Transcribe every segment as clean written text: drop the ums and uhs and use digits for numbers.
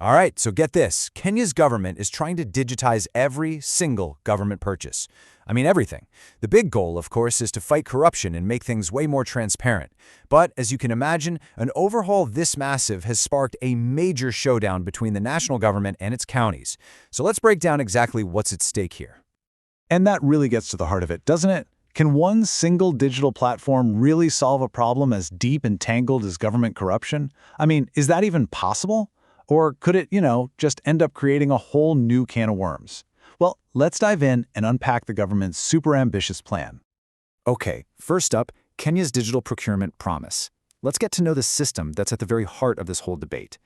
All right, so get this. Kenya's government is trying to digitize every single government purchase. I mean, everything. The big goal, of course, is to fight corruption and make things way more transparent. But, as you can imagine, an overhaul this massive has sparked a major showdown between the national government and its counties. So let's break down exactly what's at stake here. And that really gets to the heart of it, doesn't it? Can one single digital platform really solve a problem as deep and tangled as government corruption? I mean, is that even possible? Or could it, just end up creating a whole new can of worms? Well, let's dive in and unpack the government's super ambitious plan. Okay, first up, Kenya's digital procurement promise. Let's get to know the system that's at the very heart of this whole debate,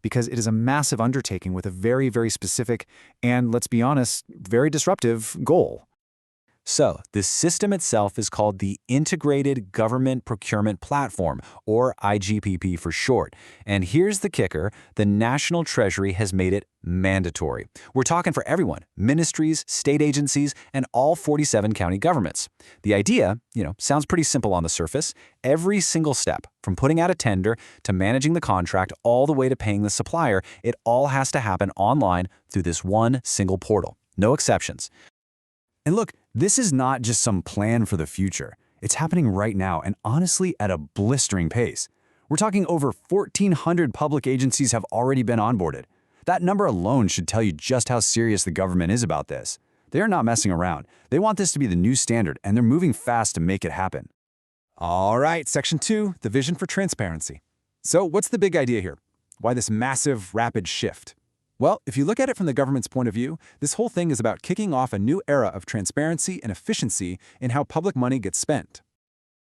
because it is a massive undertaking with a very, very specific and, let's be honest, very disruptive goal. So, the system itself is called the Integrated Government Procurement Platform, or IGPP for short. And here's the kicker, the National Treasury has made it mandatory. We're talking for everyone, ministries, state agencies, and all 47 county governments. The idea, sounds pretty simple on the surface. Every single step, from putting out a tender to managing the contract all the way to paying the supplier, it all has to happen online through this one single portal. No exceptions. And look, this is not just some plan for the future. It's happening right now and honestly at a blistering pace. We're talking over 1,400 public agencies have already been onboarded. That number alone should tell you just how serious the government is about this. They are not messing around. They want this to be the new standard, and they're moving fast to make it happen. All right, Section 2, the vision for transparency. So what's the big idea here? Why this massive, rapid shift? Well, if you look at it from the government's point of view, this whole thing is about kicking off a new era of transparency and efficiency in how public money gets spent.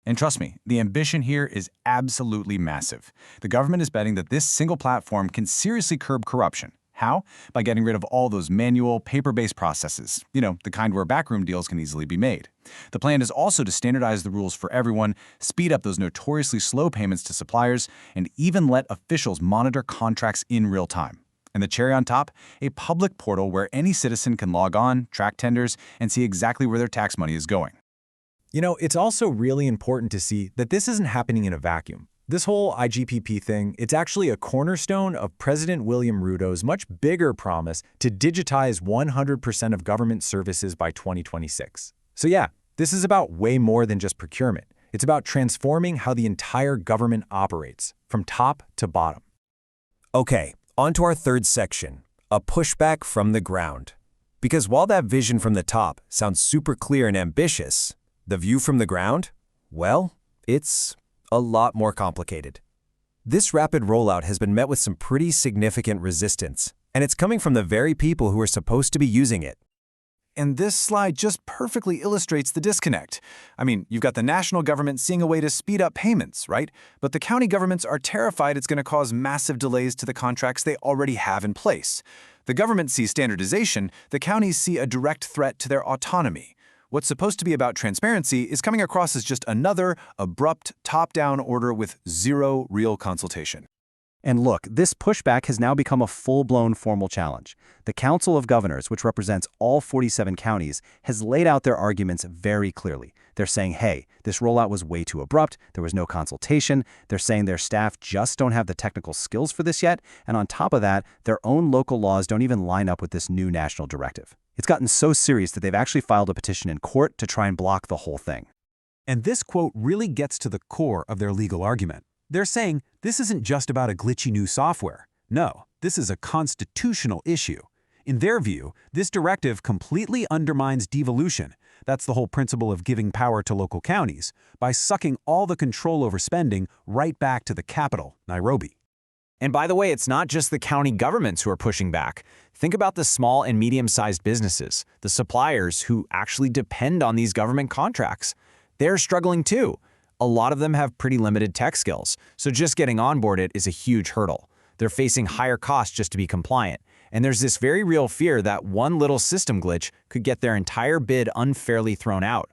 And trust me, the ambition here is absolutely massive. The government is betting that this single platform can seriously curb corruption. How? By getting rid of all those manual, paper-based processes, the kind where backroom deals can easily be made. The plan is also to standardize the rules for everyone, speed up those notoriously slow payments to suppliers, and even let officials monitor contracts in real time. And the cherry on top, a public portal where any citizen can log on, track tenders, and see exactly where their tax money is going. It's also really important to see that this isn't happening in a vacuum. This whole IGPP thing, it's actually a cornerstone of President William Ruto's much bigger promise to digitize 100% of government services by 2026. So yeah, this is about way more than just procurement. It's about transforming how the entire government operates, from top to bottom. Okay. On to our third section, a pushback from the ground. Because while that vision from the top sounds super clear and ambitious, the view from the ground, well, it's a lot more complicated. This rapid rollout has been met with some pretty significant resistance, and it's coming from the very people who are supposed to be using it. And this slide just perfectly illustrates the disconnect. I mean, you've got the national government seeing a way to speed up payments, right? But the county governments are terrified it's going to cause massive delays to the contracts they already have in place. The government sees standardization, the counties see a direct threat to their autonomy. What's supposed to be about transparency is coming across as just another abrupt, top-down order with zero real consultation. And look, this pushback has now become a full-blown formal challenge. The Council of Governors, which represents all 47 counties, has laid out their arguments very clearly. They're saying, hey, this rollout was way too abrupt, there was no consultation, they're saying their staff just don't have the technical skills for this yet, and on top of that, their own local laws don't even line up with this new national directive. It's gotten so serious that they've actually filed a petition in court to try and block the whole thing. And this quote really gets to the core of their legal argument. They're saying this isn't just about a glitchy new software. No, this is a constitutional issue. In their view, this directive completely undermines devolution. That's the whole principle of giving power to local counties, by sucking all the control over spending right back to the capital, Nairobi. And by the way, it's not just the county governments who are pushing back. Think about the small and medium-sized businesses, the suppliers who actually depend on these government contracts. They're struggling too. A lot of them have pretty limited tech skills, so just getting onboarded is a huge hurdle. They're facing higher costs just to be compliant, and there's this very real fear that one little system glitch could get their entire bid unfairly thrown out.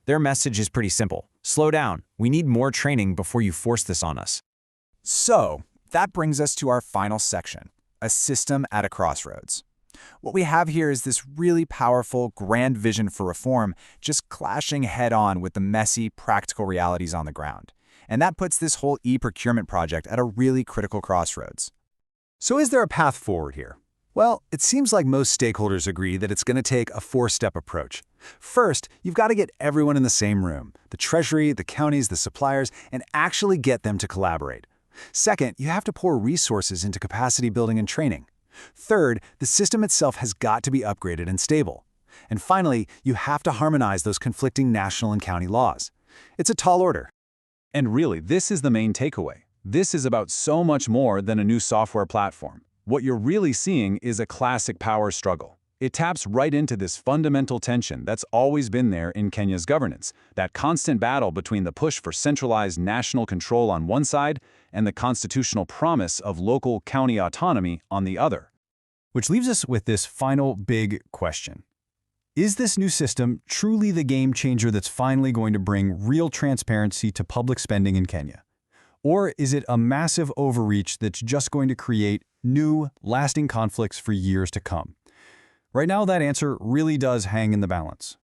Their message is pretty simple. Slow down. We need more training before you force this on us. So, that brings us to our final section, a system at a crossroads. What we have here is this really powerful, grand vision for reform just clashing head-on with the messy, practical realities on the ground. And that puts this whole e-procurement project at a really critical crossroads. So is there a path forward here? Well, it seems like most stakeholders agree that it's going to take a four-step approach. First, you've got to get everyone in the same room, the Treasury, the counties, the suppliers, and actually get them to collaborate. Second, you have to pour resources into capacity building and training. Third, the system itself has got to be upgraded and stable. And finally, you have to harmonize those conflicting national and county laws. It's a tall order. And really, this is the main takeaway. This is about so much more than a new software platform. What you're really seeing is a classic power struggle. It taps right into this fundamental tension that's always been there in Kenya's governance, that constant battle between the push for centralized national control on one side and the constitutional promise of local county autonomy on the other. Which leaves us with this final big question. Is this new system truly the game changer that's finally going to bring real transparency to public spending in Kenya? Or is it a massive overreach that's just going to create new, lasting conflicts for years to come? Right now, that answer really does hang in the balance.